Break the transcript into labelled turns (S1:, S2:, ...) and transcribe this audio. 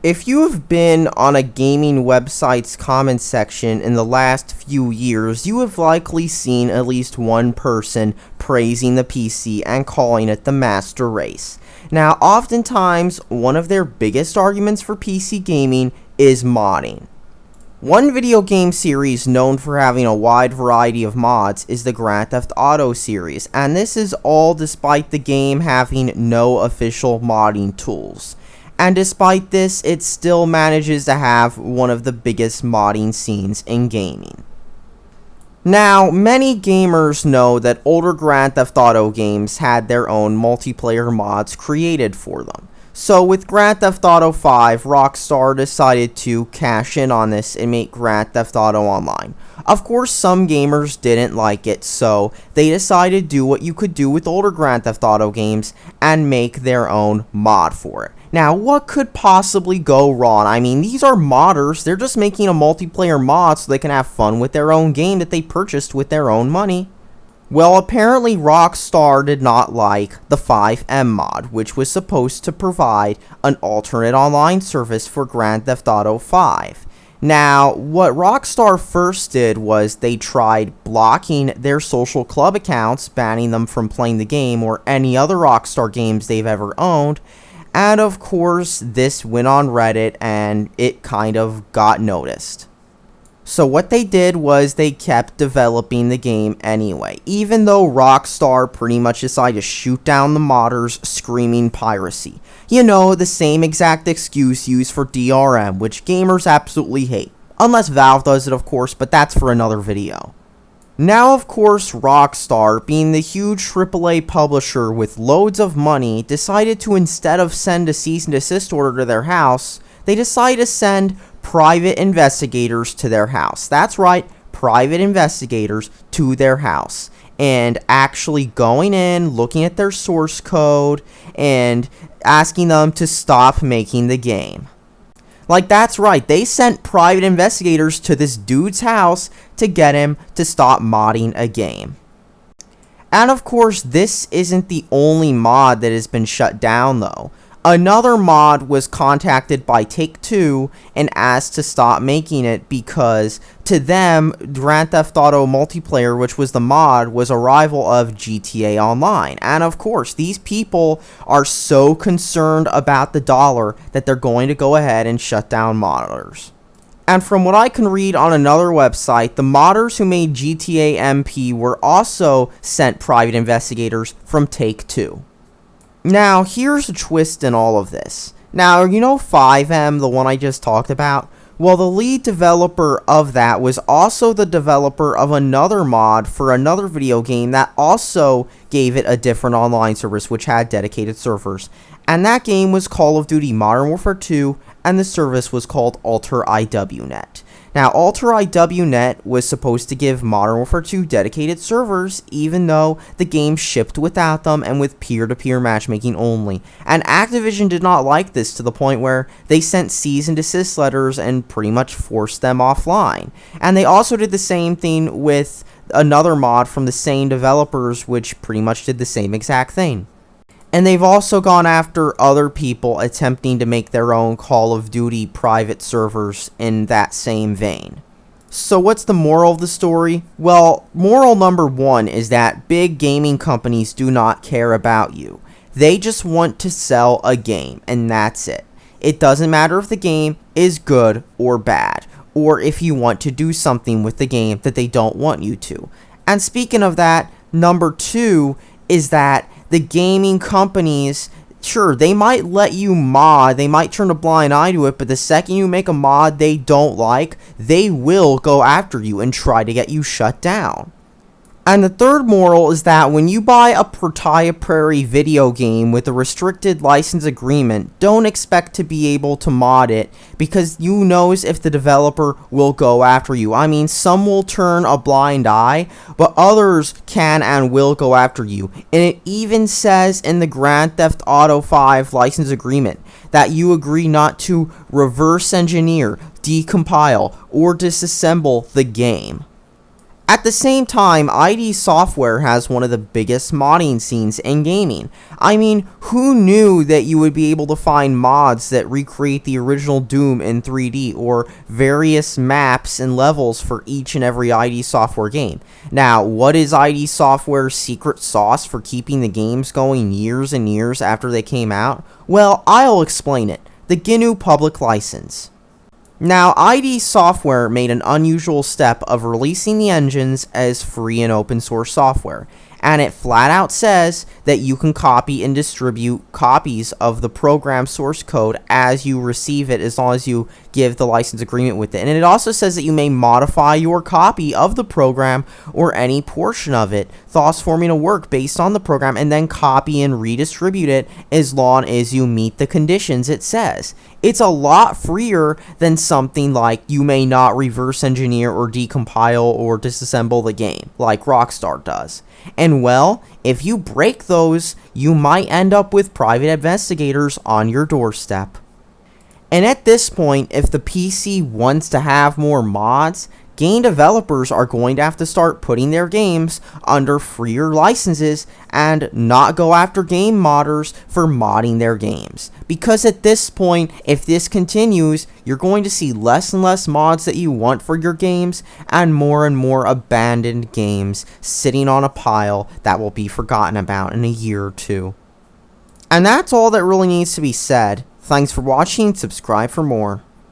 S1: If you have been on a gaming website's comment section in the last few years, you have likely seen at least one person praising the PC and calling it the master race. Now, oftentimes, one of their biggest arguments for PC gaming is modding. One video game series known for having a wide variety of mods is the Grand Theft Auto series, and this is all despite the game having no official modding tools. And despite this, it still manages to have one of the biggest modding scenes in gaming. Now, many gamers know that older Grand Theft Auto games had their own multiplayer mods created for them. So with Grand Theft Auto 5, Rockstar decided to cash in on this and make Grand Theft Auto Online. Of course, some gamers didn't like it, so they decided to do what you could do with older Grand Theft Auto games and make their own mod for it. Now, what could possibly go wrong? I mean, these are modders. They're just making a multiplayer mod so they can have fun with their own game that they purchased with their own money. Well, apparently Rockstar did not like the 5M mod, which was supposed to provide an alternate online service for Grand Theft Auto 5. Now, what Rockstar first did was they tried blocking their social club accounts, banning them from playing the game or any other Rockstar games they've ever owned. And of course, this went on Reddit and it kind of got noticed. So what they did was they kept developing the game anyway, even though Rockstar pretty much decided to shoot down the modders screaming piracy. You know, the same exact excuse used for DRM, which gamers absolutely hate. Unless Valve does it, of course, but that's for another video. Now, of course, Rockstar, being the huge AAA publisher with loads of money, decided to, instead of send a cease and desist order to their house, they decided to send private investigators to their house. That's right, private investigators to their house. And actually going in, looking at their source code, and asking them to stop making the game. Like, that's right, they sent private investigators to this dude's house to get him to stop modding a game. And of course, this isn't the only mod that has been shut down though. Another mod was contacted by Take-Two and asked to stop making it because, to them, Grand Theft Auto Multiplayer, which was the mod, was a rival of GTA Online. And of course, these people are so concerned about the dollar that they're going to go ahead and shut down modders. And from what I can read on another website, the modders who made GTA MP were also sent private investigators from Take-Two. Now, here's a twist in all of this. Now, you know 5M, the one I just talked about? Well, the lead developer of that was also the developer of another mod for another video game that also gave it a different online service which had dedicated servers. And that game was Call of Duty Modern Warfare 2, and the service was called Alter IWNet. Now, Alter IWNet was supposed to give Modern Warfare 2 dedicated servers, even though the game shipped without them and with peer-to-peer matchmaking only. And Activision did not like this to the point where they sent cease and desist letters and pretty much forced them offline. And they also did the same thing with another mod from the same developers, which pretty much did the same exact thing. And they've also gone after other people attempting to make their own Call of Duty private servers in that same vein. So what's the moral of the story? Well, moral number one is that big gaming companies do not care about you. They just want to sell a game, and that's it. It doesn't matter if the game is good or bad, or if you want to do something with the game that they don't want you to. And speaking of that, number two is that the gaming companies, sure, they might let you mod, they might turn a blind eye to it, but the second you make a mod they don't like, they will go after you and try to get you shut down. And the third moral is that when you buy a proprietary video game with a restricted license agreement, don't expect to be able to mod it, because who knows if the developer will go after you. I mean, some will turn a blind eye, but others can and will go after you. And it even says in the Grand Theft Auto 5 license agreement that you agree not to reverse engineer, decompile, or disassemble the game. At the same time, ID Software has one of the biggest modding scenes in gaming. I mean, who knew that you would be able to find mods that recreate the original Doom in 3D, or various maps and levels for each and every ID Software game? Now, what is ID Software's secret sauce for keeping the games going years and years after they came out? Well, I'll explain it. The GNU Public License. Now, ID Software made an unusual step of releasing the engines as free and open source software, and it flat out says that you can copy and distribute copies of the program source code as you receive it, as long as you give the license agreement with it. And it also says that you may modify your copy of the program or any portion of it, thus forming a work based on the program, and then copy and redistribute it as long as you meet the conditions it says. It's a lot freer than something like you may not reverse engineer or decompile or disassemble the game, like Rockstar does. And well, if you break those, you might end up with private investigators on your doorstep. And at this point, if the PC wants to have more mods, game developers are going to have to start putting their games under freer licenses and not go after game modders for modding their games. Because at this point, if this continues, you're going to see less and less mods that you want for your games, and more abandoned games sitting on a pile that will be forgotten about in a year or two. And that's all that really needs to be said. Thanks for watching, subscribe for more.